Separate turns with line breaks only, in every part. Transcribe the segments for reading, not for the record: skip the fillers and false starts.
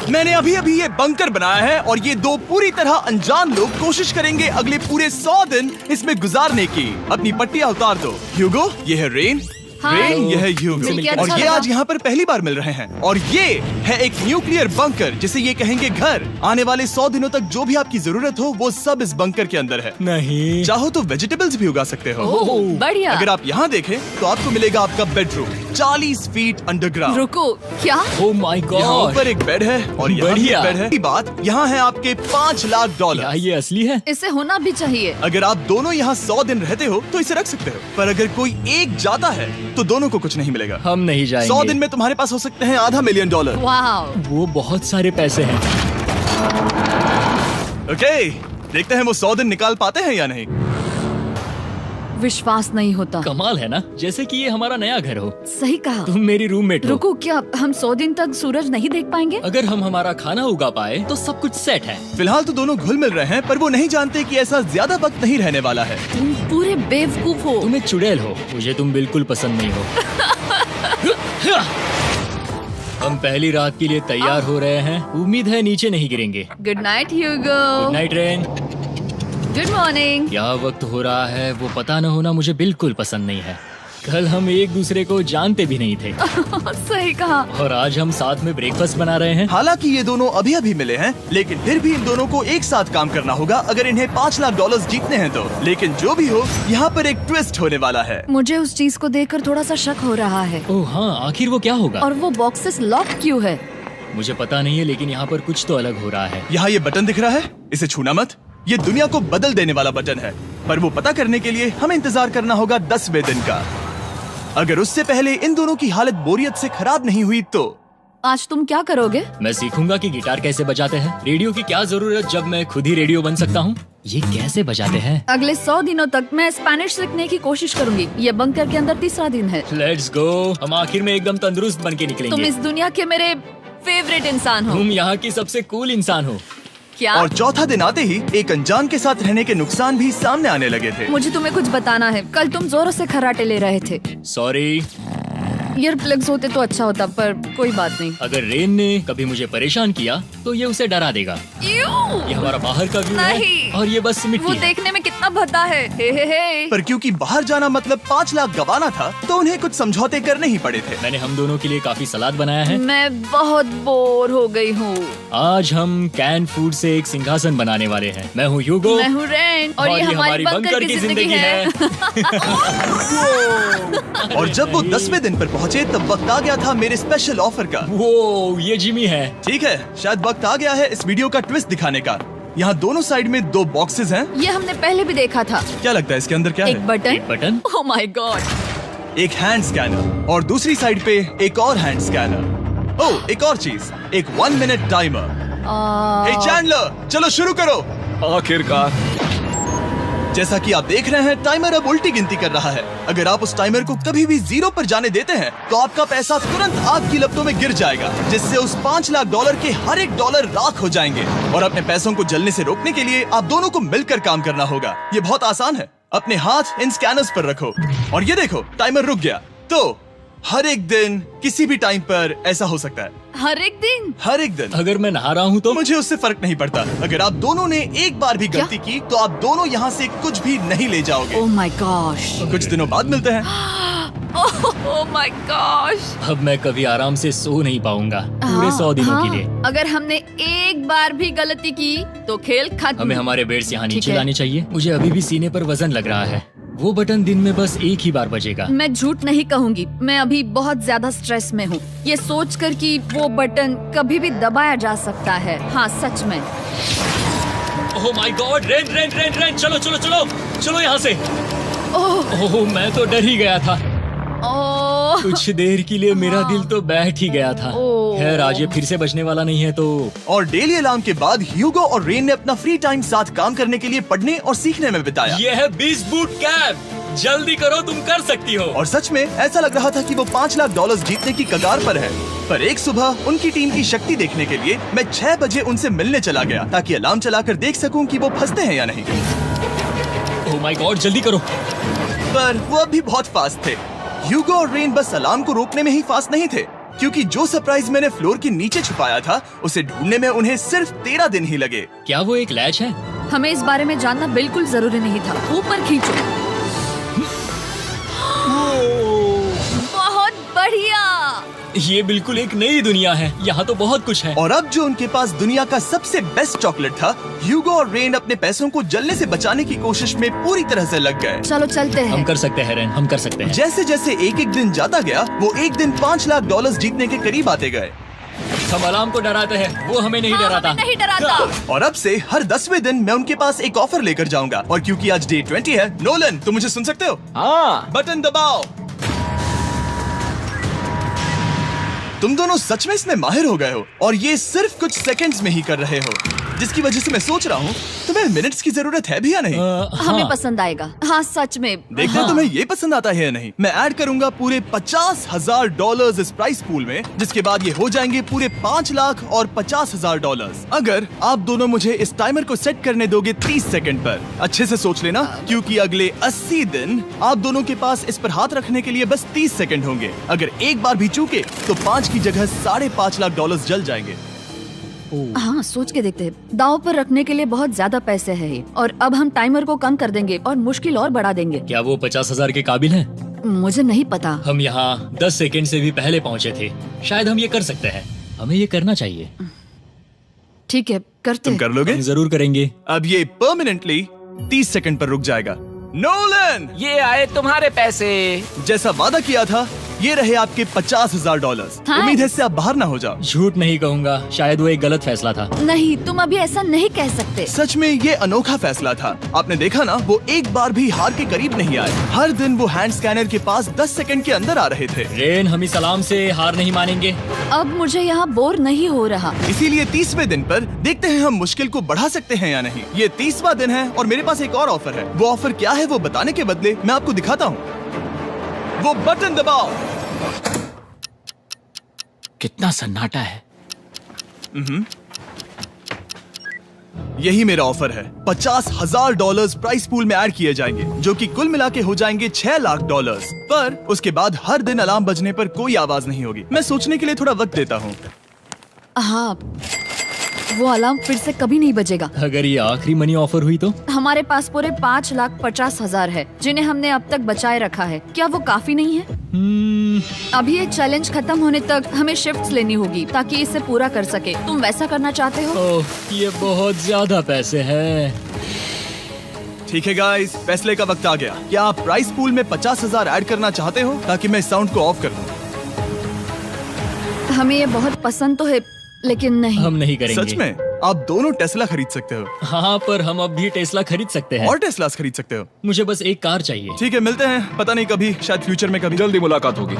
मैंने अभी अभी ये बंकर बनाया है और ये दो पूरी तरह अनजान लोग कोशिश करेंगे अगले पूरे 100 दिन इसमें गुजारने की। अपनी पट्टियां उतार दो। ह्यूगो, ये है रेन। रेन, ये है ह्यूगो। और ये आज यहाँ पर पहली बार मिल रहे हैं। और ये है एक न्यूक्लियर बंकर, जिसे ये कहेंगे घर। आने वाले 100 दिनों तक जो भी आपकी जरूरत हो वो सब इस बंकर के अंदर है।
नहीं,
चाहो तो वेजिटेबल्स भी उगा सकते हो।
बढ़िया।
अगर आप यहाँ देखें तो आपको मिलेगा आपका बेडरूम 40 फीट अंडरग्राउंड।
रुको, क्या?
ओह माय
यहाँ
गॉड,
ऊपर एक बेड है और यहाँ भी
बढ़िया।
एक बेड है। की बात यहाँ है आपके $5 लाख।
क्या ये असली है?
इसे होना भी चाहिए।
अगर आप दोनों यहाँ 100 दिन रहते हो तो इसे रख सकते हो, पर अगर कोई एक जाता है तो दोनों को कुछ नहीं मिलेगा।
हम नहीं जाएंगे।
100 दिन में तुम्हारे पास हो सकते हैं $500 मिलियन।
वाह,
वो बहुत सारे पैसे हैं।
ओके, देखते हैं वो 100 दिन निकाल पाते हैं या नहीं।
विश्वास नहीं होता।
कमाल है ना, जैसे कि ये हमारा नया घर हो।
सही कहा।
तुम मेरी रूममेट हो।
रुको, क्या हम 100 दिन तक सूरज नहीं देख पाएंगे?
अगर हम हमारा खाना उगा पाए तो सब कुछ सेट है।
फिलहाल तो दोनों घुल मिल रहे हैं, पर वो नहीं जानते कि ऐसा ज्यादा वक्त नहीं रहने वाला है।
तुम पूरे बेवकूफ हो।
तुम एक चुड़ैल हो, मुझे तुम बिल्कुल पसंद नहीं हो। हम पहली रात के लिए तैयार हो रहे हैं। उम्मीद है नीचे नहीं गिरेंगे।
Good night Hugo.
Good night Rain.
Good morning.
क्या वक्त हो रहा है वो पता न होना मुझे बिल्कुल पसंद नहीं है। कल हम एक दूसरे को जानते भी नहीं थे
सही कहा।
और आज हम साथ में ब्रेकफास्ट बना रहे हैं।
हालांकि ये दोनों अभी अभी मिले हैं, लेकिन फिर भी इन दोनों को एक साथ काम करना होगा अगर इन्हें $5 लाख जीतने हैं तो। लेकिन जो भी हो, यहाँ पर एक ट्विस्ट होने वाला है।
मुझे उस चीज को देखकर थोड़ा सा शक हो rहा है।
ओह हाँ, आखिर वो क्या होगा?
और वो बॉक्सेस लॉक क्यों है?
मुझे पता नहीं है, लेकिन यहाँ पर कुछ तो अलग हो रहा है।
यहाँ ये बटन दिख रहा है, इसे छूना मत। ये दुनिया को बदल देने वाला बटन है, पर वो पता करने के लिए हमें इंतजार करना होगा 10वें दिन का। अगर उससे पहले इन दोनों की हालत बोरियत से खराब नहीं हुई तो
आज तुम क्या करोगे?
मैं सीखूंगा कि गिटार कैसे बजाते हैं। रेडियो की क्या जरूरत जब मैं खुद ही रेडियो बन सकता हूँ। ये कैसे बजाते हैं?
अगले 100 दिनों तक मैं स्पेनिश सीखने की कोशिश करूंगी। ये बंकर के अंदर 3रा दिन है।
Let's go. हम आखिर में एकदम तंदुरुस्त बन के
तुम
निकलेंगे।
इस दुनिया के मेरे फेवरेट इंसान हो।
तुम यहाँ की सबसे कूल इंसान हो।
क्या?
और चौथा दिन आते ही एक अनजान के साथ रहने के नुकसान भी सामने आने लगे थे।
मुझे तुम्हें कुछ बताना है। कल तुम जोरों से खर्राटे ले रहे थे।
सॉरी।
ईयर प्लग्स होते तो अच्छा होता, पर कोई बात नहीं।
अगर रेन ने कभी मुझे परेशान किया तो ये उसे डरा देगा। ये हमारा बाहर का व्यू है
नहीं।
और ये बस मिट्टी
वो
है।
देखने में कितना भद्दा है। हे।
पर क्योंकि बाहर जाना मतलब 5 लाख गवाना था, तो उन्हें कुछ समझौते करने ही पड़े थे।
मैंने हम दोनों के लिए काफी सलाद बनाया है।
मैं बहुत बोर हो गई हूँ।
आज हम कैन फूड से एक सिंहासन बनाने वाले हैं। मैं हूँ ह्यूगो।
मैं हूँ रेन और ये हमारी बंकर की जिंदगी है।
और जब वो 10वें दिन पर पहुँचे तब वक्त आ गया था मेरे स्पेशल ऑफर का।
वो ये जिमी है।
ठीक है, शायद वक्त आ गया है इस वीडियो का ट्विस्ट दिखाने का। यहाँ दोनों साइड में 2 बॉक्सेस हैं।
ये हमने पहले भी देखा था।
क्या लगता है इसके अंदर क्या
एक
है?
Button.
Button.
Oh my God.
एक हैंड स्कैनर और दूसरी साइड पे एक और हैंड स्कैनर। ओह, एक और चीज, एक 1 मिनट टाइमर। हे चैंडलर, चलो शुरू करो।
आखिरकार।
जैसा कि आप देख रहे हैं, टाइमर अब उल्टी गिनती कर रहा है। अगर आप उस टाइमर को कभी भी 0 पर जाने देते हैं तो आपका पैसा तुरंत आग की लपटों में गिर जाएगा, जिससे उस $5 लाख के हर एक डॉलर राख हो जाएंगे। और अपने पैसों को जलने से रोकने के लिए आप दोनों को मिलकर काम करना होगा। ये बहुत आसान है। अपने हाथ इन स्कैनर्स पर रखो और ये देखो, टाइमर रुक गया। तो हर एक दिन किसी भी टाइम पर ऐसा हो सकता है।
हर एक दिन?
हर एक दिन।
अगर मैं नहा रहा हूँ तो
मुझे उससे फर्क नहीं पड़ता। अगर आप दोनों ने एक बार भी गलती की तो आप दोनों यहाँ से कुछ भी नहीं ले जाओगे।
Oh my gosh.
कुछ दिनों बाद मिलते हैं।
Oh my gosh.
अब मैं कभी आराम से सो नहीं पाऊंगा पूरे 100 दिनों के लिए।
अगर हमने एक बार भी गलती की तो खेल खत्म।
हमें हमारे बेड से यहाँ
ठीक
नीचे
है।
लाने चाहिए। मुझे अभी भी सीने पर वजन लग रहा है। वो बटन दिन में बस एक ही बार बजेगा।
मैं झूठ नहीं कहूँगी, मैं अभी बहुत ज्यादा स्ट्रेस में हूँ, ये सोचकर कि वो बटन कभी भी दबाया जा सकता है। हाँ सच में।
ओह my God, rain rain rain rain, चलो चलो चलो चलो यहाँ से। ओह मैं तो डर ही गया था।
ओह
कुछ देर के लिए मेरा दिल तो बैठ ही गया था। खैर आज ये फिर से बचने वाला नहीं है तो।
और डेली अलार्म के बाद ह्यूगो और रेन ने अपना फ्री टाइम साथ काम करने के लिए पढ़ने और सीखने में बिताया।
ये है 20 बूट कैप। जल्दी करो, तुम कर सकती हो।
और सच में ऐसा लग रहा था कि वो $5 लाख जीतने की कगार पर है। पर एक सुबह उनकी टीम की शक्ति देखने के लिए मैं 6 बजे उनसे मिलने चला गया, ताकि अलार्म चलाकर देख सकूं कि वो फंसते हैं या नहीं।
ओह माय गॉड, जल्दी करो।
पर वो अब भी बहुत फास्ट थे। ह्यूगो और रेन बस अलार्म को रोकने में ही फास्ट नहीं थे, क्योंकि जो सरप्राइज मैंने फ्लोर के नीचे छुपाया था उसे ढूंढने में उन्हें सिर्फ 13 दिन ही लगे।
क्या वो एक लैच है?
हमें इस बारे में जानना बिल्कुल जरूरी नहीं था। ऊपर खींचो। बहुत बढ़िया।
ये बिल्कुल एक नई दुनिया है। यहाँ तो बहुत कुछ है।
और अब जो उनके पास दुनिया का सबसे बेस्ट चॉकलेट था, ह्यूगो और रेन अपने पैसों को जलने से बचाने की कोशिश में पूरी तरह से लग गए।
चलो चलते
हम
हैं।
कर सकते हैं रेन, हम कर सकते हैं।
जैसे जैसे एक एक दिन जाता गया वो एक दिन $5 लाख जीतने के करीब आते गए।
हम अलार्म को डराते हैं, वो हमें नहीं डराता।
हमें नहीं डराता।
और अब से हर 10वें दिन मैं उनके पास एक ऑफर लेकर जाऊंगा। और क्योंकि आज डे 20 है, नोलन तुम मुझे सुन सकते हो?
हाँ।
बटन दबाओ। तुम दोनों सच में इसमें माहिर हो गए हो और ये सिर्फ कुछ सेकंड्स में ही कर रहे हो, जिसकी वजह से मैं सोच रहा हूँ तुम्हें मिनट्स की जरूरत है भी या नहीं।
हमें
हाँ।
पसंद आएगा। हाँ सच में।
देखना तुम्हें ये पसंद आता है या नहीं। मैं ऐड करूंगा पूरे $50,000 इस प्राइस पूल में, जिसके बाद ये हो जाएंगे पूरे $5,50,000 अगर आप दोनों मुझे इस टाइमर को सेट करने दोगे 30 सेकंड पर। अच्छे से सोच लेना, क्योंकि अगले 80 दिन आप दोनों के पास इस पर हाथ रखने के लिए बस 30 सेकंड होंगे। अगर एक बार भी चूके तो 5 की जगह $5.5 लाख जल जाएंगे।
हाँ सोच के देखते हैं। दांव पर रखने के लिए बहुत ज्यादा पैसे है ये। और अब हम टाइमर को कम कर देंगे और मुश्किल और बढ़ा देंगे।
क्या वो 50,000 के काबिल हैं?
मुझे नहीं पता।
हम यहाँ 10 सेकंड से भी पहले पहुँचे थे। शायद हम ये कर सकते हैं। हमें ये करना चाहिए।
ठीक है करते
तुम
हैं।
कर लोगे?
हम जरूर करेंगे।
अब ये परमानेंटली 30 सेकंड पर रुक जाएगा। नोलन,
ये आए तुम्हारे पैसे।
जैसा वादा किया था, ये रहे आपके $50,000।
हाँ।
उम्मीद है इससे आप बाहर ना हो जाओ।
झूठ नहीं कहूँगा, शायद वो एक गलत फैसला था।
नहीं तुम अभी ऐसा नहीं कह सकते।
सच में ये अनोखा फैसला था। आपने देखा ना, वो एक बार भी हार के करीब नहीं आए। हर दिन वो हैंड स्कैनर के पास 10 सेकंड के अंदर आ रहे थे।
रेन, हम इस अलार्म से हार नहीं मानेंगे।
अब मुझे यहाँ बोर नहीं हो रहा।
इसीलिए 30वें दिन पर देखते हैं हम मुश्किल को बढ़ा सकते हैं या नहीं। ये 30वां दिन है और मेरे पास एक और ऑफर है। वो ऑफर क्या है वो बताने के बदले मैं आपको दिखाता हूँ। वो बटन दबाओ।
कितना सन्नाटा है।
यही मेरा ऑफर है। $50,000 प्राइस पूल में ऐड किए जाएंगे, जो कि कुल मिला के हो जाएंगे $6 लाख। पर उसके बाद हर दिन अलार्म बजने पर कोई आवाज नहीं होगी। मैं सोचने के लिए थोड़ा वक्त देता हूँ।
हाँ वो अलार्म फिर से कभी नहीं बजेगा।
अगर ये आखिरी मनी ऑफर हुई तो?
हमारे पास पूरे $5,50,000 है, जिन्हें हमने अब तक बचाए रखा है। क्या वो काफी नहीं है? अभी ये चैलेंज खत्म होने तक हमें शिफ्ट्स लेनी होगी ताकि इसे पूरा कर सके। तुम वैसा करना चाहते हो?
ओह, ये बहुत ज्यादा पैसे हैं।
ठीक है गाइस, फैसले का वक्त आ गया। क्या आप प्राइस पूल में 50,000 ऐड करना चाहते हो ताकि मैं साउंड को ऑफ कर दूं?
हमें ये बहुत पसंद तो है, लेकिन नहीं।
हम नहीं करेंगे।
सच में? आप दोनों टेस्ला खरीद सकते हो
हाँ, पर हम अब भी टेस्ला खरीद सकते हैं।
और टेस्लास खरीद सकते हो।
मुझे बस एक कार चाहिए।
ठीक है, मिलते हैं। पता नहीं कभी, शायद फ्यूचर में कभी।
जल्दी मुलाकात होगी।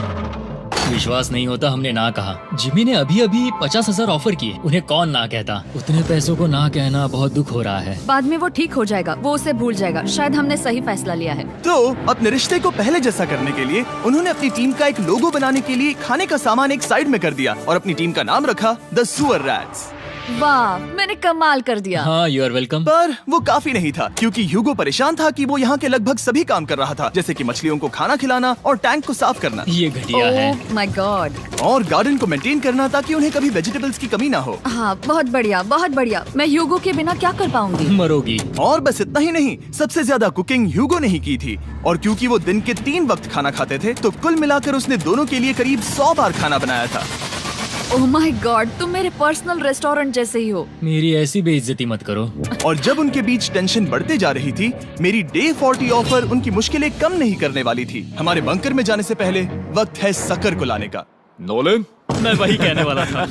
विश्वास नहीं होता हमने ना कहा। जिमी ने अभी अभी 50,000 ऑफर किए। उन्हें कौन ना कहता। उतने पैसों को ना कहना बहुत दुख हो रहा है।
बाद में वो ठीक हो जाएगा, वो उसे भूल जाएगा। शायद हमने सही फैसला लिया है।
तो अपने रिश्ते को पहले जैसा करने के लिए उन्होंने अपनी टीम का एक लोगो बनाने के लिए खाने का सामान एक साइड में कर दिया और अपनी टीम का नाम रखा द सुअर रैट्स।
वाह, मैंने कमाल कर दिया।
हाँ, यू आर वेलकम।
पर वो काफी नहीं था, क्योंकि ह्यूगो परेशान था कि वो यहाँ के लगभग सभी काम कर रहा था, जैसे कि मछलियों को खाना खिलाना और टैंक को साफ करना
ये घटिया है।
ओह माय गॉड।
और गार्डन को मेंटेन करना ताकि उन्हें कभी वेजिटेबल्स की कमी ना हो।
हाँ बहुत बढ़िया, बहुत बढ़िया। मैं ह्यूगो के बिना क्या कर पाऊंगी?
मरोगी।
और बस इतना ही नहीं, सबसे ज्यादा कुकिंग ह्यूगो ने ही की थी। और क्योंकि वो दिन के 3 वक्त खाना खाते थे, तो कुल मिलाकर उसने दोनों के लिए करीब 100 बार खाना बनाया था।
ओह माय गॉड, तुम मेरे पर्सनल रेस्टोरेंट जैसे ही हो।
मेरी ऐसी बेइज्जती मत करो।
और जब उनके बीच टेंशन बढ़ते जा रही थी, मेरी डे 40 ऑफर उनकी मुश्किलें कम नहीं करने वाली थी। हमारे बंकर में जाने से पहले वक्त है सकर को लाने का।
नोलन,
मैं वही कहने वाला था।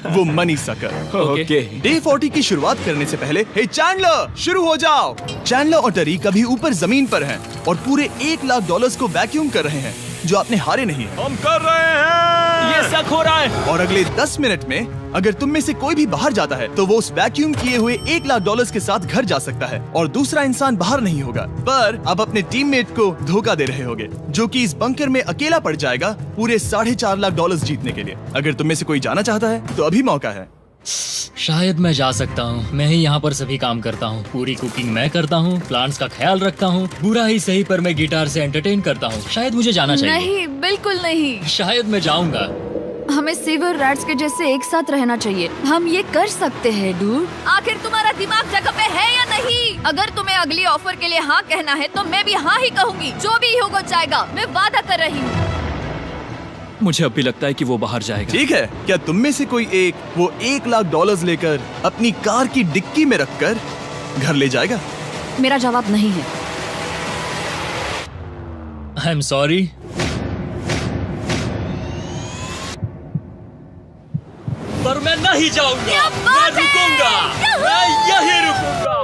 वो मनी सकर।
ओके।
डे 40 की शुरुआत करने से पहले, हे चैंडलर, शुरू हो जाओ। चैंडलर और टरीक अभी ऊपर जमीन पर हैं और पूरे $1 लाख को वैक्यूम कर रहे हैं, जो आपने हारे नहीं।
हम कर रहे हैं।
ये शक हो रहा है।
और अगले 10 मिनट में अगर तुम में से कोई भी बाहर जाता है, तो वो उस वैक्यूम किए हुए $1 लाख के साथ घर जा सकता है और दूसरा इंसान बाहर नहीं होगा। पर अब अपने टीममेट को धोखा दे रहे होगे, जो कि इस बंकर में अकेला पड़ जाएगा पूरे $4.5 लाख जीतने के लिए। अगर तुम में से कोई जाना चाहता है तो अभी मौका है।
शायद मैं जा सकता हूँ। मैं ही यहाँ पर सभी काम करता हूँ। पूरी कुकिंग मैं करता हूँ, प्लांट्स का ख्याल रखता हूँ। बुरा ही सही, पर मैं गिटार से एंटरटेन करता हूँ। शायद मुझे जाना चाहिए।
नहीं, बिल्कुल नहीं।
शायद मैं जाऊंगा।
हमें सीवर रैट्स के जैसे एक साथ रहना चाहिए। हम ये कर सकते हैं डूड। आखिर तुम्हारा दिमाग जगह पे है या नहीं? अगर तुम्हें अगली ऑफर के लिए हाँ कहना है तो मैं भी हाँ ही कहूँगी। जो भी ह्यूगो चाहेगा, मैं वादा कर रही हूँ।
मुझे अब भी लगता है कि वो बाहर जाएगा।
ठीक है, क्या तुम में से कोई एक वो $1,00,000 लेकर अपनी कार की डिक्की में रखकर घर ले जाएगा?
मेरा जवाब नहीं है।
I am sorry. पर मैं नहीं जाऊंगा, मैं रुकूंगा, मैं यही रुकूंगा।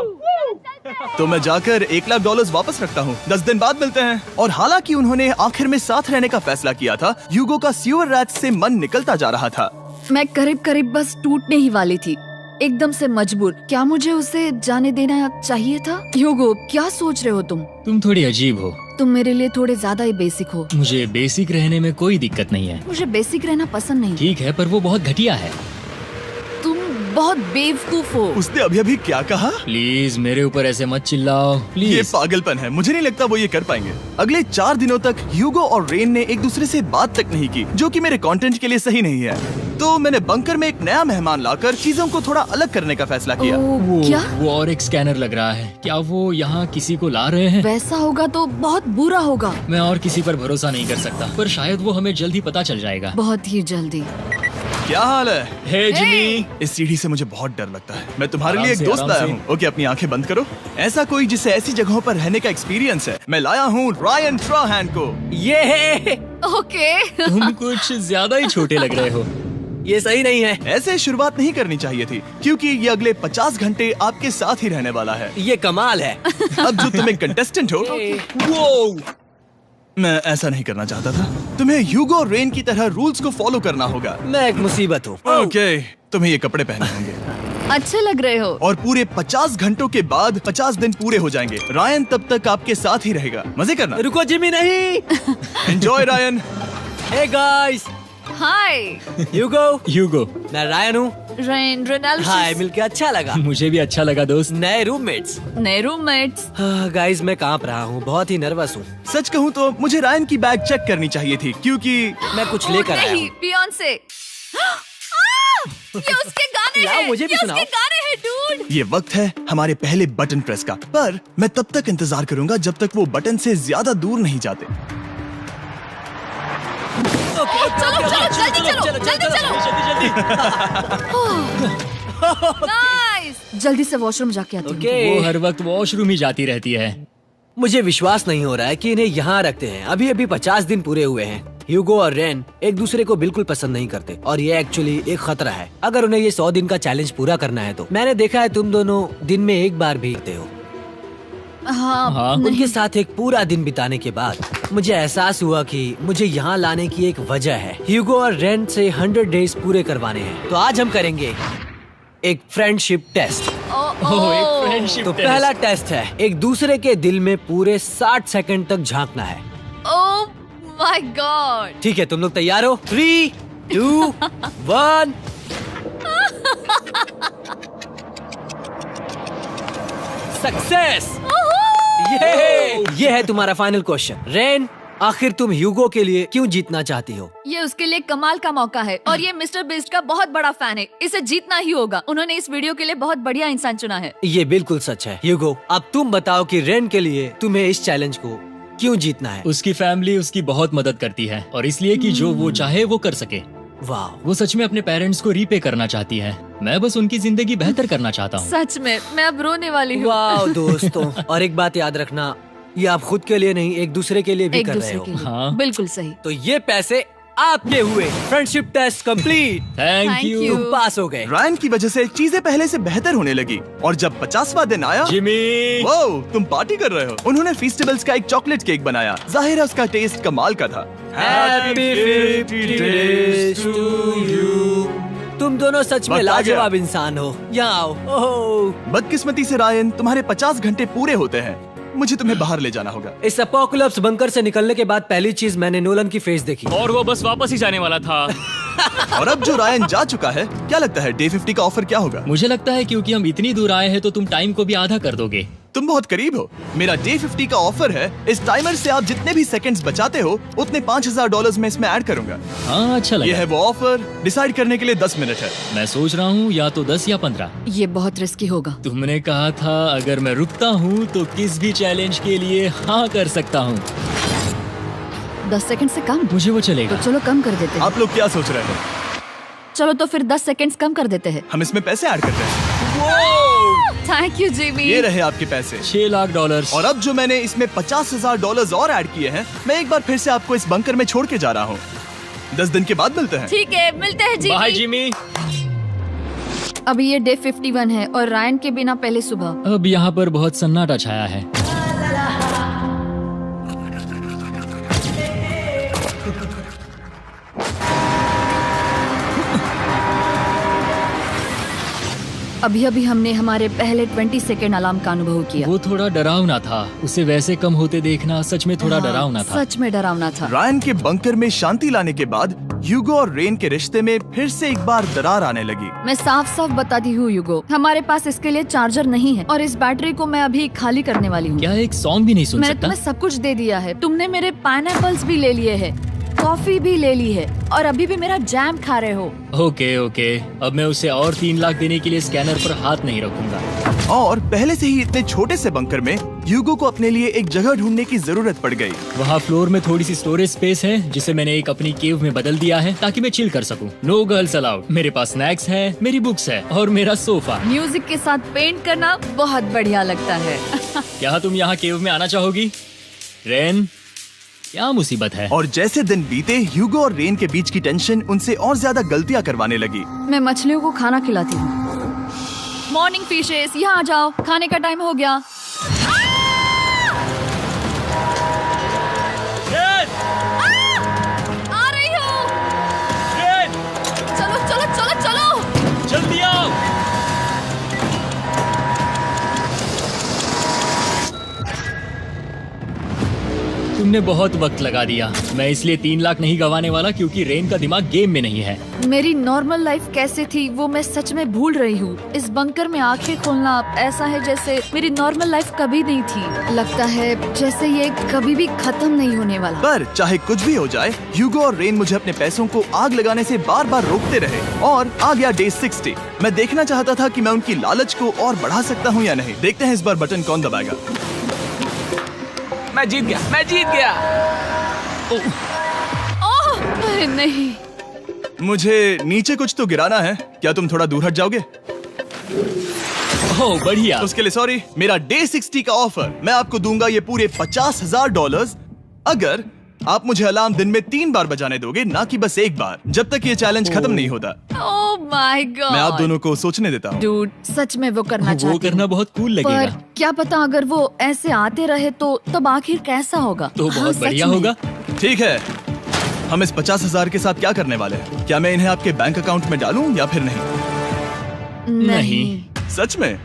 तो मैं जाकर $1,00,000 वापस रखता हूँ। 10 दिन बाद मिलते हैं। और हालांकि उन्होंने आखिर में साथ रहने का फैसला किया था, ह्यूगो का सीवर रैट से मन निकलता जा रहा था।
मैं करीब करीब बस टूटने ही वाली थी, एकदम से मजबूर। क्या मुझे उसे जाने देना चाहिए था? ह्यूगो, क्या सोच रहे हो तुम?
तुम थोड़ी अजीब हो।
तुम मेरे लिए थोड़े ज्यादा ही बेसिक हो।
मुझे बेसिक रहने में कोई दिक्कत नहीं है।
मुझे बेसिक रहना पसंद नहीं।
ठीक है, पर वो बहुत घटिया है।
तुम बहुत बेवकूफ हो।
उसने अभी क्या कहा?
प्लीज मेरे ऊपर ऐसे मत चिल्लाओ,
ये
प्लीज।
पागलपन है। मुझे नहीं लगता वो ये कर पाएंगे। अगले 4 दिनों तक ह्यूगो और रेन ने एक दूसरे से बात तक नहीं की, जो कि मेरे कंटेंट के लिए सही नहीं है। तो मैंने बंकर में एक नया मेहमान लाकर चीजों को थोड़ा अलग करने का फैसला किया।
ओ, क्या?
वो और एक स्कैनर लग रहा है। क्या वो यहाँ किसी को ला रहे हैं?
वैसा होगा तो बहुत बुरा होगा।
मैं और किसी पर भरोसा नहीं कर सकता, पर शायद वो हमें जल्द ही पता चल जाएगा।
बहुत ही जल्दी।
क्या हाल है?
हे जिमी।
इस सीढ़ी से मुझे बहुत डर लगता है। मैं तुम्हारे
आराम
लिए एक
से,
दोस्त
आराम
लाया
से।
हूँ। ओके, अपनी आंखें बंद करो। ऐसा कोई जिसे ऐसी जगहों पर रहने का एक्सपीरियंस है। मैं लाया हूँ रायन ट्राहैन को।
ये
ओके।
तुम कुछ ज्यादा ही छोटे लग रहे हो।
ये सही नहीं है।
ऐसे शुरुआत नहीं करनी चाहिए थी, क्योंकि ये अगले 50 घंटे आपके साथ ही रहने वाला है।
ये कमाल है।
अब जो तुम एक कंटेस्टेंट हो, वो मैं ऐसा नहीं करना चाहता था। तुम्हें ह्यूगो और रेन की तरह रूल्स को फॉलो करना होगा।
मैं एक मुसीबत हूँ।
ओके, तुम्हें ये कपड़े पहने होंगे।
अच्छे लग रहे हो।
और पूरे 50 घंटों के बाद 50 दिन पूरे हो जाएंगे। रायन तब तक आपके साथ ही रहेगा। मजे करना।
रुको जिमी, नहीं।
Enjoy Ryan.
हे गाइस,
हाय
ह्यूगो, मैं रायन हूँ।
रेन,
हाय, मिलके अच्छा लगा।
मुझे भी अच्छा लगा दोस्त।
नए रूममेट्स।
नए रूममेट्स।
गाइस, मैं कांप रहा हूँ, बहुत ही नर्वस हूँ।
सच कहूँ तो मुझे रायन की बैग चेक करनी चाहिए थी, क्योंकि
मैं कुछ लेकर आया हूँ।
बियॉन्से। ये उसके गाने
लाओ,
हैं।
मुझे भी
ये
सुनाओ।
उसके गाने हैं डूड।
ये वक्त है हमारे पहले बटन प्रेस का। पर मैं तब तक इंतजार करूंगा जब तक वो बटन से ज्यादा दूर नहीं जाते।
चलो जल्दी नाइस। जल्दी से वॉशरूम जाके आती हूँ।
वो हर वक्त वॉशरूम ही जाती रहती है।
मुझे विश्वास नहीं हो रहा है कि इन्हें यहाँ रखते हैं। अभी अभी 50 दिन पूरे हुए हैं। ह्यूगो और रेन एक दूसरे को बिल्कुल पसंद नहीं करते और ये एक्चुअली एक खतरा है। अगर उन्हें ये 100 दिन का चैलेंज पूरा करना है तो मैंने देखा है तुम दोनों दिन में एक बार भी करते हो।
हाँ।
उनके साथ एक पूरा दिन बिताने के बाद मुझे एहसास हुआ कि मुझे यहाँ लाने की एक वजह है। ह्यूगो और रेन से 100 डेज पूरे करवाने हैं। तो आज हम करेंगे एक फ्रेंडशिप टेस्ट।
एक फ्रेंडशिप
तो पहला टेस्ट है, एक दूसरे के दिल में पूरे 60 सेकंड तक झांकना है।
ओह माय गॉड।
ठीक है, तुम लोग तैयार हो? 3, 2, 1। सक्सेस। ये है तुम्हारा फाइनल क्वेश्चन। रेन, आखिर तुम ह्यूगो के लिए क्यों जीतना चाहती हो?
ये उसके लिए कमाल का मौका है और ये मिस्टर बीस्ट का बहुत बड़ा फैन है। इसे जीतना ही होगा। उन्होंने इस वीडियो के लिए बहुत बढ़िया इंसान चुना है।
ये बिल्कुल सच है। ह्यूगो, अब तुम बताओ कि रेन के लिए तुम्हें इस चैलेंज को क्यों जीतना है?
उसकी फैमिली उसकी बहुत मदद करती है और इसलिए कि जो वो चाहे वो कर सके।
वाह,
वो सच में अपने पेरेंट्स को रीपे करना चाहती है। मैं बस उनकी जिंदगी बेहतर करना चाहता हूँ।
सच में मैं अब रोने वाली हूँ।
वाह दोस्तों, और एक बात याद रखना, ये आप खुद के लिए नहीं, एक दूसरे के लिए भी
एक
कर रहे
दूसरे
हो।
के लिए।
हाँ।
बिल्कुल सही।
तो ये पैसे आपके हुए। Friendship test complete.
Thank
Thank
you
you।
तुम पास हो गए।
रायन की वजह से चीजें पहले से बेहतर होने लगी। और जब 50वां दिन आया,
जिमी।
वो तुम पार्टी कर रहे हो। उन्होंने फीस्टेबल्स का एक चॉकलेट केक बनाया। जाहिर है उसका टेस्ट कमाल का था।
Happy 50 days to you। तुम दोनों सच में
वक्त आ गया।
लाजवाब इंसान हो। यहाँ आओ। ओह,
बदकिस्मती से रायन, तुम्हारे 50 घंटे पूरे होते हैं। मुझे तुम्हें बाहर ले जाना होगा।
इस अपोकलिप्स बंकर से निकलने के बाद पहली चीज मैंने नोलन की फेस देखी।
और वो बस वापस ही जाने वाला था।
और अब जो रायन जा चुका है, क्या लगता है डे 50 का ऑफर क्या होगा?
मुझे लगता है क्योंकि हम इतनी दूर आए हैं तो तुम टाइम को भी आधा कर दोगे।
तुम बहुत करीब हो। मेरा डे 50 का ऑफर है। इस टाइमर से आप जितने भी सेकंड्स बचाते हो उतने $5000 में इसमें ऐड करूंगा।
हाँ अच्छा
ये
लगा।
है वो ऑफर। डिसाइड करने के लिए 10 मिनट है।
मैं सोच रहा हूँ या तो 10 या 15।
ये बहुत रिस्की होगा।
तुमने कहा था अगर मैं रुकता हूँ तो किस भी चैलेंज के लिए हाँ कर सकता हूँ।
10 सेकंड से कम?
मुझे वो
तो
चलेगा।
चलो कम कर देते हैं।
आप लोग क्या सोच रहे हैं?
चलो तो फिर 10 सेकंड्स कम कर देते हैं।
हम इसमें पैसे ऐड करते हैं।
Thank you Jimmy.
ये रहे आपके पैसे।
$6 लाख।
और अब जो मैंने इसमें $50,000 और ऐड किए हैं, मैं एक बार फिर से आपको इस बंकर में छोड़ के जा रहा हूँ। 10 दिन के बाद मिलते हैं।
ठीक है, मिलते हैं
बाय
जिमी।
जिमी।
अभी ये डे 51 है और रायन के बिना पहले सुबह।
अब यहाँ पर बहुत सन्नाटा छाया है।
अभी अभी हमने हमारे पहले 20 सेकेंड अलार्म का अनुभव किया।
वो थोड़ा डरावना था। उसे वैसे कम होते देखना सच में थोड़ा
हाँ,
डरावना था।
सच में डरावना था।
रायन के बंकर में शांति लाने के बाद ह्यूगो और रेन के रिश्ते में फिर से एक बार दरार आने लगी।
मैं साफ साफ बताती हूँ यूगो, हमारे पास इसके लिए चार्जर नहीं है और इस बैटरी को मैं अभी खाली करने वाली हूँ।
क्या एक सॉन्ग भी नहीं सुन
मैंने
सकता?
तुम्हें सब कुछ दे दिया है। तुमने मेरे पाइनएप्पल्स भी ले लिए हैं, कॉफी भी ले ली है और अभी भी मेरा जैम खा रहे हो।
ओके ओके, अब मैं उसे और 3 लाख देने के लिए स्कैनर पर हाथ नहीं रखूंगा।
और पहले से ही इतने छोटे से बंकर में ह्यूगो को अपने लिए एक जगह ढूंढने की जरूरत पड़ गई।
वहाँ फ्लोर में थोड़ी सी स्टोरेज स्पेस है जिसे मैंने एक अपनी केव में बदल दिया है ताकि मैं चिल कर सकूं। No girls allowed. मेरे पास स्नैक्स है, मेरी बुक्स है और मेरा सोफा।
म्यूजिक के साथ पेंट करना बहुत बढ़िया लगता है।
क्या तुम यहाँ केव में आना चाहोगी? रेन, क्या मुसीबत है?
और जैसे दिन बीते, ह्यूगो और रेन के बीच की टेंशन उनसे और ज्यादा गलतियां करवाने लगी।
मैं मछलियों को खाना खिलाती हूँ। मॉर्निंग फिशेस, यहाँ आ जाओ, खाने का टाइम हो गया। आ रही हूँ। चलो चलो चलो चलो।
जल्दी आओ। तुमने बहुत वक्त लगा दिया। मैं इसलिए 3 लाख नहीं गंवाने वाला क्योंकि रेन का दिमाग गेम में नहीं है।
मेरी नॉर्मल लाइफ कैसे थी वो मैं सच में भूल रही हूँ। इस बंकर में आंखें खोलना ऐसा है जैसे मेरी नॉर्मल लाइफ कभी नहीं थी। लगता है जैसे ये कभी भी खत्म नहीं होने वाला।
पर चाहे कुछ भी हो जाए, ह्यूगो और रेन मुझे अपने पैसों को आग लगाने से बार बार रोकते रहे। और आ गया डे 60। मैं देखना चाहता था कि मैं उनकी लालच को और बढ़ा सकता हूँ या नहीं। देखते हैं इस बार बटन कौन दबाएगा।
मैं जीत गया, मैं जीत गया।
ओह अरे नहीं।
मुझे नीचे कुछ तो गिराना है। क्या तुम थोड़ा दूर हट जाओगे?
ओह बढ़िया।
उसके लिए सॉरी। मेरा डे 60 का ऑफर, मैं आपको दूंगा ये पूरे $50,000 अगर आप मुझे अलार्म दिन में 3 बार बजाने दोगे, ना कि बस 1 बार, जब तक ये चैलेंज खत्म नहीं होता।
ओह माय गॉड।
मैं आप दोनों को सोचने देता हूँ।
डूड, सच में वो करना
वो
चाहती
करना
हूँ।
बहुत कूल
पर
लगेगा।
क्या पता अगर वो ऐसे आते रहे तो तब आखिर कैसा होगा?
तो
हाँ,
बहुत
सच
बढ़िया
में।
होगा।
ठीक है, हम इस 50,000 के साथ क्या करने वाले हैं? क्या मैं इन्हें आपके बैंक अकाउंट में डालूं या फिर नहीं?
नहीं।
सच में?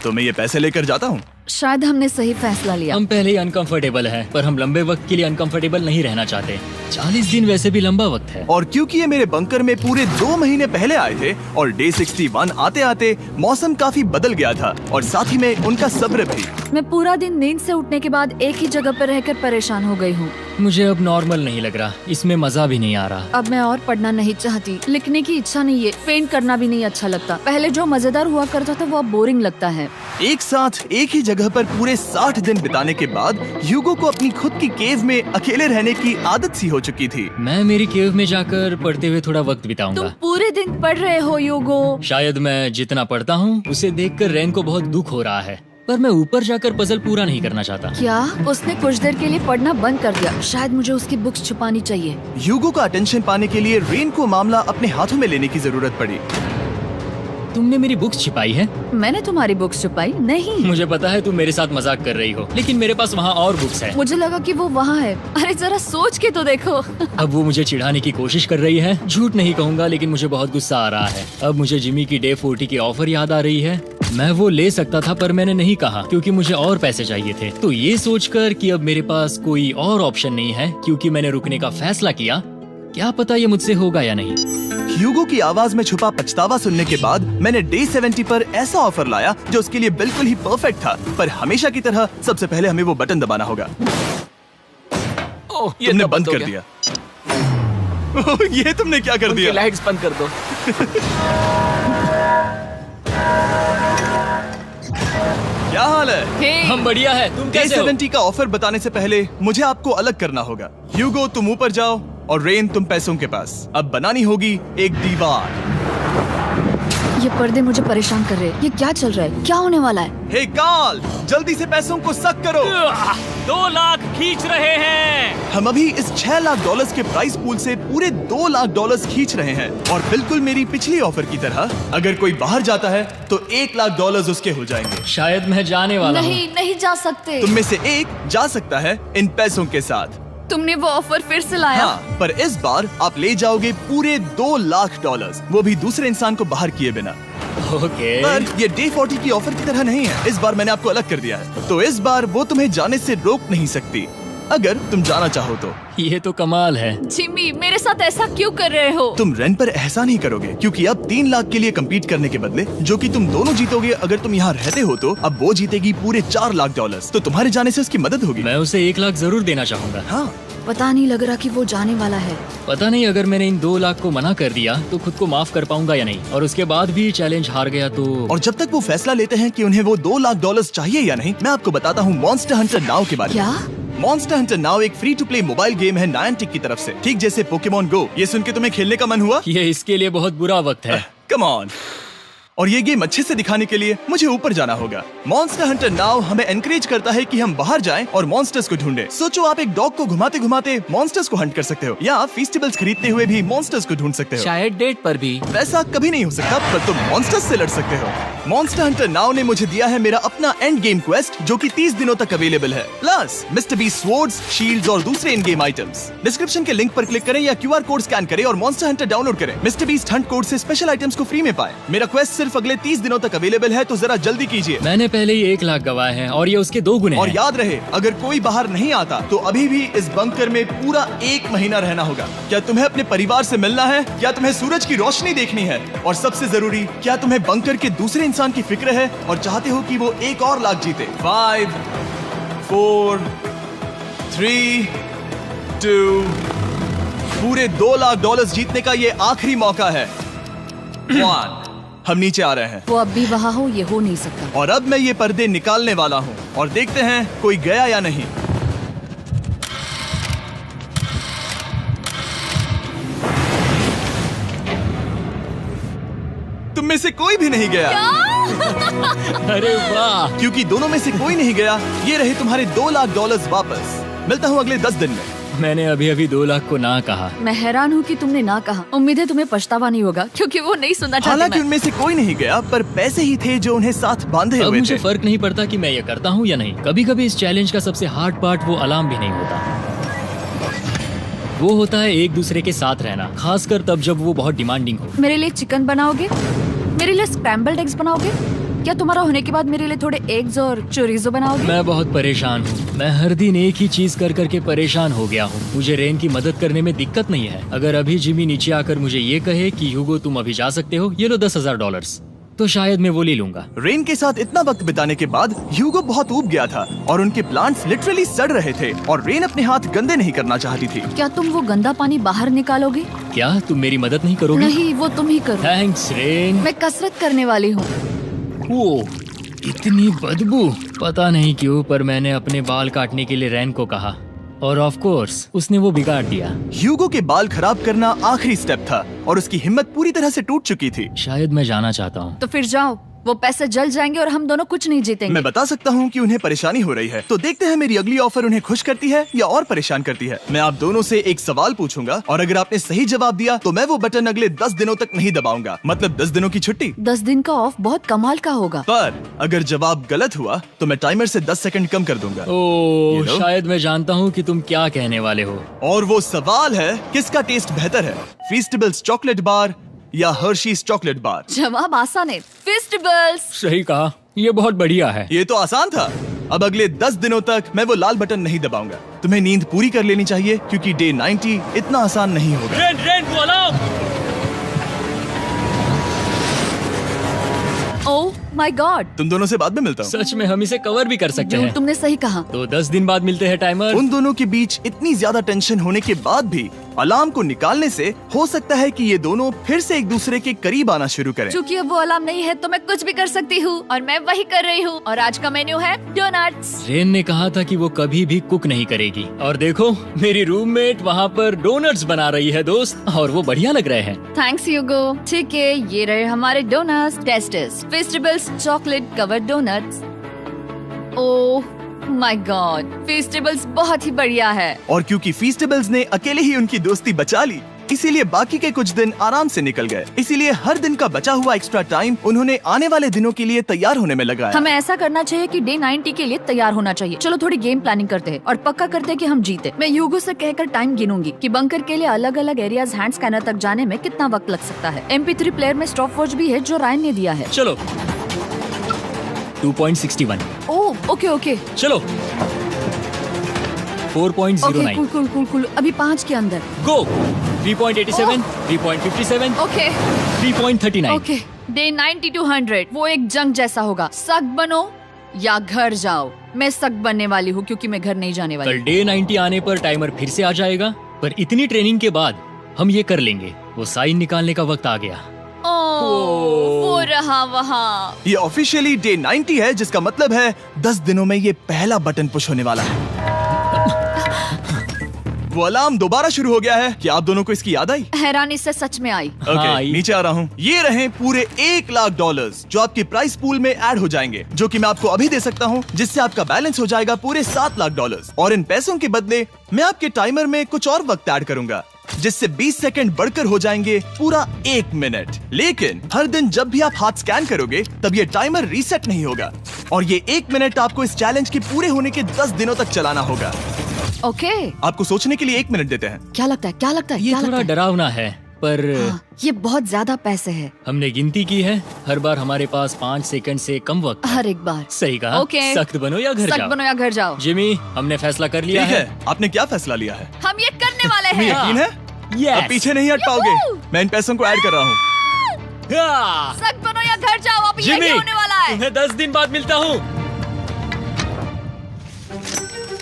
तो मैं ये पैसे लेकर जाता हूँ।
शायद हमने सही फैसला लिया।
हम पहले ही अनकंफर्टेबल हैं, पर हम लंबे वक्त के लिए अनकंफर्टेबल नहीं रहना चाहते। 40 दिन वैसे भी लंबा वक्त है।
और क्योंकि ये मेरे बंकर में पूरे 2 महीने पहले आए थे और डे 61 आते आते मौसम काफी बदल गया था और साथ ही में उनका सब्र भी।
मैं पूरा दिन नींद से उठने के बाद एक ही जगह पर रहकर परेशान हो गई हूँ।
मुझे अब नॉर्मल नहीं लग रहा, इसमें मजा भी नहीं आ रहा।
अब मैं और पढ़ना नहीं चाहती, लिखने की इच्छा नहीं है, पेंट करना भी नहीं अच्छा लगता। पहले जो मजेदार हुआ करता था वो अब बोरिंग लगता है।
एक साथ एक ही जगह पर पूरे 60 दिन बिताने के बाद ह्यूगो को अपनी खुद की केव में अकेले रहने की आदत सी हो चुकी थी।
मैं मेरी केव में जाकर पढ़ते हुए थोड़ा वक्त
तुम
बिताऊंगा।
पूरे दिन पढ़ रहे हो यूगो।
शायद मैं जितना पढ़ता हूँ उसे देखकर रेन को बहुत दुख हो रहा है, पर मैं ऊपर जाकर पजल पूरा नहीं करना चाहता।
क्या उसने कुछ देर के लिए पढ़ना बंद कर दिया? शायद मुझे उसकी बुक्स छुपानी चाहिए।
ह्यूगो का अटेंशन पाने के लिए रेन को मामला अपने हाथों में लेने की जरूरत पड़ी।
तुमने मेरी बुक्स छिपाई है?
मैंने तुम्हारी बुक्स छुपाई नहीं।
मुझे पता है तुम मेरे साथ मजाक कर रही हो, लेकिन मेरे पास वहाँ और बुक्स है।
मुझे लगा कि वो वहाँ है। अरे जरा सोच के तो देखो।
अब वो मुझे चिढ़ाने की कोशिश कर रही है। झूठ नहीं कहूँगा, लेकिन मुझे बहुत गुस्सा आ रहा है। अब मुझे जिमी की डे 40 की ऑफर याद आ रही है। मैं वो ले सकता था पर मैंने नहीं कहा क्योंकि मुझे और पैसे चाहिए थे। तो ये सोचकर कि अब मेरे पास कोई और ऑप्शन नहीं है क्योंकि मैंने रुकने का फैसला किया, क्या पता ये मुझसे होगा या नहीं।
ह्यूगो की आवाज में छुपा पछतावा सुनने के बाद मैंने डे 70 पर ऐसा ऑफर लाया जो उसके लिए बिल्कुल ही परफेक्ट था। पर हमेशा की तरह सबसे पहले हमें वो बटन दबाना होगा।
ओह, ये
तुमने
तो
बंद
हो
कर
गया।
दिया। ओह, ये तुमने क्या कर
उनकी
दिया?
लाइट्स बंद कर दो।
क्या हाल है?
हे,
हम बढ़िया है, तुम
डे
कैसे हो?
70 का ऑफर बताने से पहले मुझे आपको अलग करना होगा। ह्यूगो तुम ऊपर जाओ और रेन तुम पैसों के पास। अब बनानी होगी एक दीवार।
ये पर्दे मुझे परेशान कर रहे हैं। ये क्या चल रहा है? क्या होने वाला है?
हे काल, जल्दी से पैसों को सक करो।
2 लाख खींच रहे हैं।
हम अभी इस $6 लाख के प्राइस पूल से पूरे $2 लाख खींच रहे हैं और बिल्कुल मेरी पिछली ऑफर की तरह अगर कोई बाहर जाता है तो $1 लाख उसके हो जाएंगे।
शायद मैं जाने वाला हूँ।
नहीं जा सकते।
तुम में से एक जा सकता है इन पैसों के साथ।
तुमने वो ऑफर फिर से लाया?
हाँ, पर इस बार आप ले जाओगे पूरे $2 लाख, वो भी दूसरे इंसान को बाहर किए बिना।
ओके।
पर ये डे 40 की ऑफर की तरह नहीं है। इस बार मैंने आपको अलग कर दिया है, तो इस बार वो तुम्हें जाने से रोक नहीं सकती अगर तुम जाना चाहो तो।
ये तो कमाल है।
जिमी, मेरे साथ ऐसा क्यों कर रहे हो?
तुम रेंट पर एहसान ही करोगे क्योंकि अब 3 लाख के लिए कम्पीट करने के बदले जो कि तुम दोनों जीतोगे अगर तुम यहाँ रहते हो तो अब वो जीतेगी पूरे $4 लाख। तो तुम्हारे जाने से उसकी मदद होगी।
मैं उसे 1 लाख जरूर देना चाहूंगा।
हाँ,
पता नहीं लग रहा कि वो जाने वाला है।
पता नहीं अगर मैंने इन 2 लाख को मना कर दिया तो खुद को माफ कर पाऊंगा या नहीं, और उसके बाद भी चैलेंज हार गया तो।
और जब तक वो फैसला लेते हैं कि उन्हें वो $2 लाख चाहिए या नहीं, मैं आपको बताता हूँ मॉन्स्टर हंटर नाउ के बारे में।
क्या?
मॉन्स्टर हंटर नाउ एक free to play mobile game है नायंटिक की तरफ से, ठीक जैसे पोकेमॉन गो। ये सुन के तुम्हें खेलने का मन हुआ?
ये इसके लिए बहुत बुरा वक्त है।
Come on. और ये गेम अच्छे से दिखाने के लिए मुझे ऊपर जाना होगा। मॉन्स्टर हंटर नाउ हमें एनकरेज करता है कि हम बाहर जाएं और मॉन्स्टर्स को ढूंढें। सोचो आप एक डॉग को घुमाते घुमाते मॉन्स्टर्स को हंट कर सकते हो या फेस्टिवल्स खरीदते हुए भी मॉन्स्टर्स को ढूंढ सकते हो।
शायद डेट पर भी।
वैसा कभी नहीं हो सकता, पर तुम मॉन्स्टर्स से लड़ सकते हो। मॉन्स्टर हंटर नाउ ने मुझे दिया है मेरा अपना एंड गेम क्वेस्ट जो कि 30 दिनों तक अवेलेबल है, plus mister beast swords, shields और दूसरे इन गेम आइटम्स। डिस्क्रिप्शन के लिंक पर क्लिक करें या QR कोड स्कैन करें और मॉन्स्टर हंटर डाउनलोड करें। मिस्टर बीस्ट हंट कोड से स्पेशल आइटम्स को फ्री में पाएं। मेरा क्वेस्ट सिर्फ अगले 30 दिनों तक अवेलेबल है, तो जरा जल्दी कीजिए।
मैंने पहले ही 1 लाख गवाए हैं और ये उसके 2 गुने
और
हैं।
याद रहे, अगर कोई बाहर नहीं आता तो अभी भी इस बंकर में पूरा 1 महीना रहना होगा। क्या तुम्हें अपने परिवार से मिलना है? क्या तुम्हें सूरज की रोशनी देखनी है? और सबसे जरूरी, क्या तुम्हें बंकर के दूसरे इंसान की फिक्र है और चाहते हो कि वो $1 और लाख जीते? 5, 4, 3, 2, पूरे $2 लाख जीतने का ये आखिरी मौका है। 1, हम नीचे आ रहे हैं
वो अब भी वहाँ हो, ये हो नहीं सकता।
और अब मैं ये पर्दे निकालने वाला हूँ और देखते हैं कोई गया या नहीं। तुम में से कोई भी नहीं गया।
अरे वाह।
क्योंकि दोनों में से कोई नहीं गया, ये रहे तुम्हारे $2 लाख वापस। मिलता हूँ अगले 10 दिन में।
मैंने अभी अभी 2 लाख को ना कहा।
मैं हैरान हूँ कि तुमने ना कहा। उम्मीद है तुम्हें पछतावा नहीं होगा क्योंकि वो नहीं सुनना चाहते।
हालांकि उनमें से कोई नहीं गया, पर पैसे ही थे जो उन्हें साथ बांधे
अब
हुए
मुझे
थे।
फर्क नहीं पड़ता कि मैं ये करता हूँ या नहीं। कभी कभी इस चैलेंज का सबसे हार्ड पार्ट वो अलार्म भी नहीं होता, वो होता है एक दूसरे के साथ रहना, खासकर तब जब वो बहुत डिमांडिंग हो।
मेरे लिए चिकन बनाओगे? मेरे लिए स्क्रैम्बल्ड एग्स बनाओगे? क्या तुम्हारा होने के बाद मेरे लिए थोड़े एग्स और चोरिजो बनाओगे?
मैं बहुत परेशान हूँ। मैं हर दिन एक ही चीज कर करके परेशान हो गया हूँ। मुझे रेन की मदद करने में दिक्कत नहीं है। अगर अभी जिमी नीचे आकर मुझे ये कहे कि ह्यूगो तुम अभी जा सकते हो, ये लो $10,000, तो शायद मैं वो ले लूंगा।
रेन के साथ इतना वक्त बिताने के बाद ह्यूगो बहुत ऊब गया था और उनके प्लांट्स लिटरली सड़ रहे थे और रेन अपने हाथ गंदे नहीं करना चाहती थी।
क्या तुम वो गंदा पानी बाहर निकालोगे?
क्या तुम मेरी मदद नहीं करोगी?
नहीं, वो तुम ही करो।
Thanks rain.
मैं कसरत करने वाली हूँ।
वो इतनी बदबू, पता नहीं क्यों, पर मैंने अपने बाल काटने के लिए रेन को कहा और ऑफ कोर्स उसने वो बिगाड़ दिया।
ह्यूगो के बाल खराब करना आखिरी स्टेप था और उसकी हिम्मत पूरी तरह से टूट चुकी थी।
शायद मैं जाना चाहता हूँ।
तो फिर जाओ, वो पैसे जल जाएंगे और हम दोनों कुछ नहीं जीतेंगे।
मैं बता सकता हूँ कि उन्हें परेशानी हो रही है, तो देखते हैं मेरी अगली ऑफर उन्हें खुश करती है या और परेशान करती है। मैं आप दोनों से एक सवाल पूछूंगा और अगर आपने सही जवाब दिया तो मैं वो बटन अगले 10 दिनों तक नहीं दबाऊंगा, मतलब 10 दिनों की छुट्टी।
10 दिन का ऑफ बहुत कमाल का होगा।
पर अगर जवाब गलत हुआ तो मैं टाइमर से 10 सेकंड कम कर दूंगा।
ओह,
You know?
शायद मैं जानता हूँ कि तुम क्या कहने वाले हो।
और वो सवाल है, किसका टेस्ट बेहतर है, फेस्टिवल्स चॉकलेट बार या हर्शीज चॉकलेट बार?
जवाब आसान है, फेस्टिवल्स।
सही कहा, ये बहुत बढ़िया है।
ये तो आसान था। अब अगले 10 दिनों तक मैं वो लाल बटन नहीं दबाऊंगा। तुम्हें नींद पूरी कर लेनी चाहिए क्योंकि डे 90 इतना आसान नहीं होगा।
रेन को अलार्म।
ओह माय गॉड,
तुम दोनों से बाद में मिलता हूँ।
सच में हम इसे कवर भी कर सकते हैं।
तुमने सही कहा।
तो 10 दिन बाद मिलते हैं टाइमर।
उन दोनों के बीच इतनी ज्यादा टेंशन होने के बाद भी अलार्म को निकालने से हो सकता है कि ये दोनों फिर से एक दूसरे के करीब आना शुरू करें।
क्योंकि अब वो अलार्म नहीं है तो मैं कुछ भी कर सकती हूँ और मैं वही कर रही हूँ। और आज का मेन्यू है डोनट्स।
रेन ने कहा था कि वो कभी भी कुक नहीं करेगी और देखो मेरी रूममेट वहाँ पर डोनट्स बना रही है दोस्त, और वो बढ़िया लग रहे हैं।
Thanks Hugo. ठीक है, ये रहे हमारे donuts. Testers festivals chocolate covered donuts. Oh my God, festivals बहुत ही बढ़िया है।
और क्योंकि फीस्टेबल्स ने अकेले ही उनकी दोस्ती बचा ली, इसीलिए बाकी के कुछ दिन आराम से निकल गए। इसीलिए हर दिन का बचा हुआ एक्स्ट्रा टाइम उन्होंने आने वाले दिनों के लिए तैयार होने में लगाया।
हमें ऐसा करना चाहिए कि डे 90 के लिए तैयार होना चाहिए। चलो थोड़ी गेम प्लानिंग करते हैं और पक्का करते हैं कि हम जीते। मैं ह्यूगो से कहकर टाइम गिनूंगी कि बंकर के लिए अलग अलग एरियाज हैंड स्कैनर तक जाने में कितना वक्त लग सकता है। MP3 प्लेयर में स्टॉप वॉच भी है जो रायन ने दिया है।
चलो 2.61।
ओह ओके ओके
चलो 4.09।
Cool cool cool cool. अभी 5 के अंदर।
गो 3.87, 3.57,
ओके
3.39।
ओके। डे 90 to 100 वो एक जंग जैसा होगा। सक बनो या घर जाओ। मैं सक बनने वाली हूँ क्योंकि मैं घर नहीं जाने वाली।
कल डे 90 आने पर टाइमर फिर से आ जाएगा, पर इतनी ट्रेनिंग के बाद हम ये कर लेंगे। वो साइन निकालने का वक्त आ गया।
वो रहा वहाँ।
ये ऑफिशियली डे 90 है, जिसका मतलब है 10 दिनों में ये पहला बटन पुश होने वाला है। वो अलार्म दोबारा शुरू हो गया है। क्या आप दोनों को इसकी याद आई?
हैरानी से सच में आई।
ओके,
हाँ,
नीचे आ रहा हूँ। ये रहे पूरे $1,00,000 जो आपके प्राइस पूल में ऐड हो जाएंगे, जो कि मैं आपको अभी दे सकता हूँ, जिससे आपका बैलेंस हो जाएगा पूरे $7,00,000। और इन पैसों के बदले मैं आपके टाइमर में कुछ और वक्त ऐड करूंगा, जिससे 20 सेकंड बढ़कर हो जाएंगे पूरा 1 मिनट। लेकिन हर दिन जब भी आप हाथ स्कैन करोगे तब ये टाइमर रीसेट नहीं होगा, और ये 1 मिनट आपको इस चैलेंज के पूरे होने के 10 दिनों तक चलाना होगा।
ओके।
आपको सोचने के लिए 1 मिनट देते हैं।
क्या लगता है, क्या लगता है?
ये
क्या
थोड़ा
लगता है?
डरावना है, पर
हाँ, ये बहुत ज्यादा पैसे है
हमने गिनती की है। हर बार हमारे पास 5 सेकंड से कम वक्त है।
हर एक बार।
सही कहा।
ओके।
सख्त बनो या घर
सक
जाओ।
बनो या घर जाओ।
जिमी, हमने फैसला कर लिया
ठीक
है।
है, आपने क्या फैसला लिया है?
हम ये करने वाले
तुम्हें
हैं।
यकीन है?
Yes.
अब पीछे नहीं हट पाओगे। मैं इन पैसों को ऐड कर रहा हूँ।
हाँ।
सक बनो या घर जाओ। अब
जिमी,
यही होने वाला है।
तुम्हें 10 दिन बाद मिलता हूँ।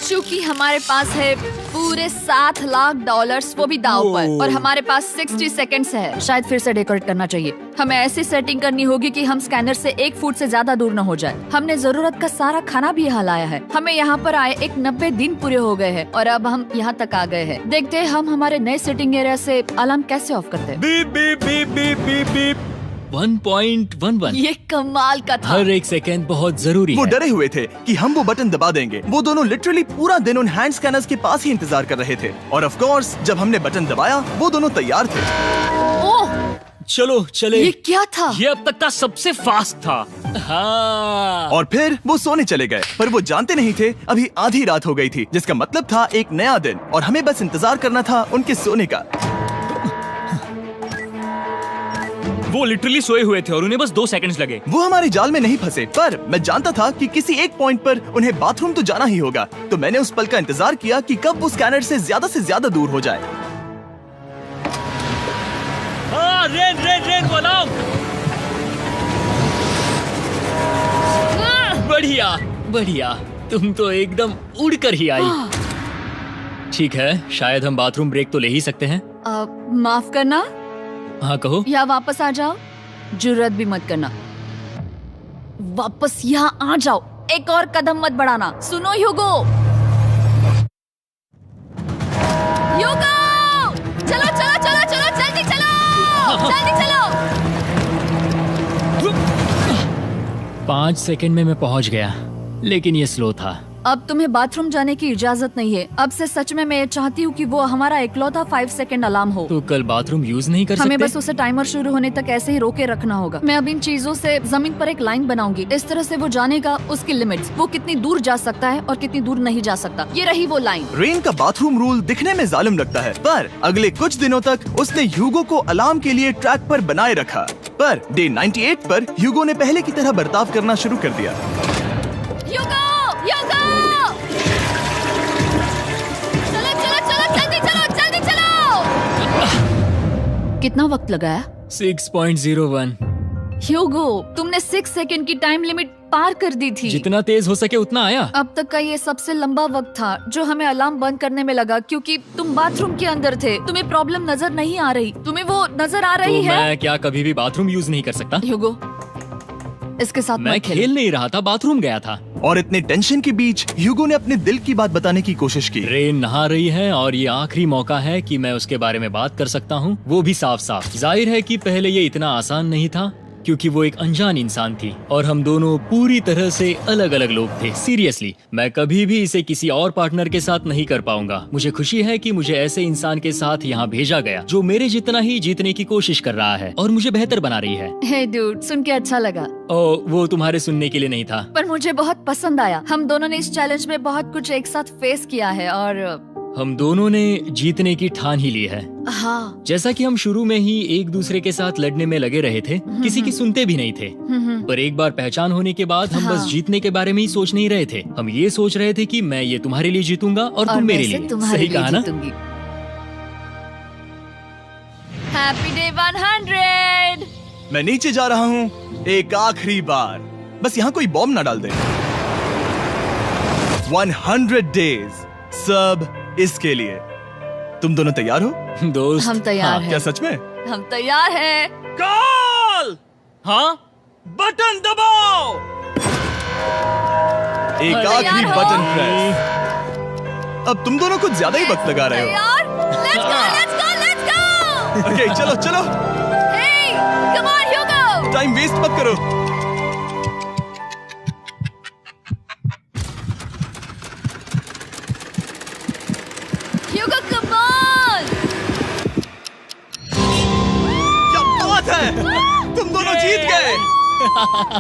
चूंकि हमारे पास है पूरे $7,00,000 वो भी दाव पर, और हमारे पास 60 सेकंड्स है। शायद फिर से डेकोरेट करना चाहिए। हमें ऐसी सेटिंग करनी होगी कि हम स्कैनर से 1 फुट से ज्यादा दूर न हो जाए। हमने जरूरत का सारा खाना भी यहाँ लाया है। हमें यहाँ पर आए 90 दिन पूरे हो गए हैं और अब हम यहाँ तक आ गए हैं। देखते हैं हम हमारे नए सेटिंग एरिया से अलार्म कैसे ऑफ करते हैं।
Beep beep beep beep beep beep. 1.11।
ये कमाल का था।
हर एक सेकंड बहुत जरूरी
वो
है।
डरे हुए थे कि हम वो बटन दबा देंगे। वो दोनों लिटरली पूरा दिन उन हैंड स्कैनर्स के पास ही इंतजार कर रहे थे, और ऑफ कोर्स जब हमने बटन दबाया वो दोनों तैयार थे।
ओह,
चलो चले।
ये क्या था?
ये अब तक का सबसे फास्ट था। हाँ।
और फिर वो सोने चले गए, पर वो जानते नहीं थे अभी आधी रात हो गई थी, जिसका मतलब था एक नया दिन, और हमें बस इंतजार करना था उनके सोने का।
वो लिटरली सोए हुए थे और उन्हें बस 2 सेकंड्स लगे।
वो हमारे जाल में नहीं फंसे, पर मैं जानता था कि किसी एक पॉइंट पर उन्हें बाथरूम तो जाना ही होगा, तो मैंने उस पल का इंतजार किया कि कब वो स्कैनर से ज्यादा दूर हो जाए।
हाँ, रेन रेन रेन वो अलार्म।
बढ़िया बढ़िया, तुम तो एकदम उड़कर ही आई। ठीक है, शायद हम बाथरूम ब्रेक तो ले ही सकते हैं।
माफ करना
हाँ कहो।
या वापस आ जाओ। जुर्रत भी मत करना। वापस यहाँ आ जाओ। एक और कदम मत बढ़ाना। सुनो ह्यूगो। ह्यूगो, चलो चलो चलो चलो, जल्दी चलो, जल्दी चलो।
5 सेकंड में मैं पहुंच गया, लेकिन ये स्लो था।
अब तुम्हें बाथरूम जाने की इजाजत नहीं है। अब से सच में मैं चाहती हूँ कि वो हमारा इकलौता 5 सेकंड अलार्म हो।
तो कल बाथरूम यूज नहीं कर सकते?
हमें बस उसे टाइमर शुरू होने तक ऐसे ही रोके रखना होगा। मैं अब इन चीजों से जमीन पर एक लाइन बनाऊंगी। इस तरह से वो जानेगा उसकी लिमिट्स, वो कितनी दूर जा सकता है और कितनी दूर नहीं जा सकता। ये रही वो लाइन।
रेन का बाथरूम रूल दिखने में जालिम लगता है, पर अगले कुछ दिनों तक उसने ह्यूगो को अलार्म के लिए ट्रैक पर बनाए रखा। पर डे 98 पर ह्यूगो ने पहले की तरह बर्ताव करना शुरू कर दिया।
ह्यूगो, ह्यूगो! चलो चलो चलो, जल्दी चलो, जल्दी चलो! कितना वक्त लगाया?
6.01।
ह्यूगो, तुमने 6 सेकंड की टाइम लिमिट पार कर दी थी।
जितना तेज हो सके उतना आया।
अब तक का ये सबसे लंबा वक्त था जो हमें अलार्म बंद करने में लगा, क्योंकि तुम बाथरूम के अंदर थे। तुम्हें प्रॉब्लम नजर नहीं आ रही, तुम्हें वो नजर आ रही
तो
है?
मैं क्या कभी भी बाथरूम यूज नहीं कर सकता?
ह्यूगो, इसके साथ
मैं
मत खेलो।
खेल नहीं रहा था, बाथरूम गया था।
और इतने टेंशन के बीच ह्यूगो ने अपने दिल की बात बताने की कोशिश की।
रेन नहा रही है और ये आखिरी मौका है कि मैं उसके बारे में बात कर सकता हूँ, वो भी साफ साफ। जाहिर है कि पहले ये इतना आसान नहीं था क्योंकि वो एक अनजान इंसान थी और हम दोनों पूरी तरह से अलग अलग लोग थे। सीरियसली, मैं कभी भी इसे किसी और पार्टनर के साथ नहीं कर पाऊंगा। मुझे खुशी है कि मुझे ऐसे इंसान के साथ यहाँ भेजा गया जो मेरे जितना ही जीतने की कोशिश कर रहा है और मुझे बेहतर बना रही है।
हे डूड, सुन के अच्छा लगा,
ओ, वो तुम्हारे सुनने के लिए नहीं था।
पर मुझे बहुत पसंद आया। हम दोनों ने इस चैलेंज में बहुत कुछ एक साथ फेस किया है और
हम दोनों ने जीतने की ठान ही ली है।
हाँ।
जैसा कि हम शुरू में ही एक दूसरे के साथ लड़ने में लगे रहे थे, किसी की सुनते भी नहीं थे। पर एक बार पहचान होने के बाद हम बस जीतने के बारे में ही सोच नहीं रहे थे। हम ये सोच रहे थे कि मैं ये तुम्हारे लिए जीतूंगा और तुम मेरे लिए। सही कहा ना?
Happy day 100।
मैं नीचे जा रहा हूँ एक आखिरी बार, बस यहाँ कोई बॉम्ब ना डाल दे। 100 डेज, सब इसके लिए। तुम दोनों तैयार हो?
दोस्त,
हम तैयार
हाँ,
हैं।
क्या सच में?
हम तैयार हैं।
कॉल। हाँ, बटन दबाओ।
एक
तैयार
आखिरी
हो?
Button press. अब तुम दोनों कुछ ज्यादा ही वक्त लगा रहे हो।
तैयार? Let's go, let's go, let's go!
Okay, चलो चलो,
Hey, come on, Hugo!
Time waste मत करो।
Hugo, come on!
क्या बात है, तुम दोनों जीत गए।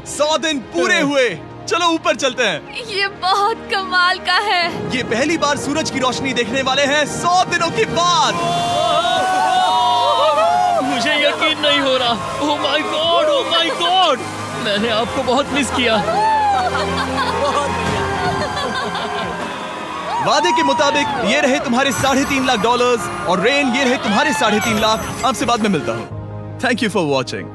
100 दिन पूरे हुए। चलो ऊपर चलते हैं।
ये बहुत कमाल का है।
ये पहली बार सूरज की रोशनी देखने वाले हैं 100 दिनों के बाद।
मुझे यकीन नहीं हो रहा। ओह my God, oh my God, मैंने आपको बहुत मिस किया।
वादे के मुताबिक ये रहे तुम्हारे $3.5 लाख और रेन ये रहे तुम्हारे $3.5 लाख। आपसे बाद में मिलता हूँ। Thank you for watching.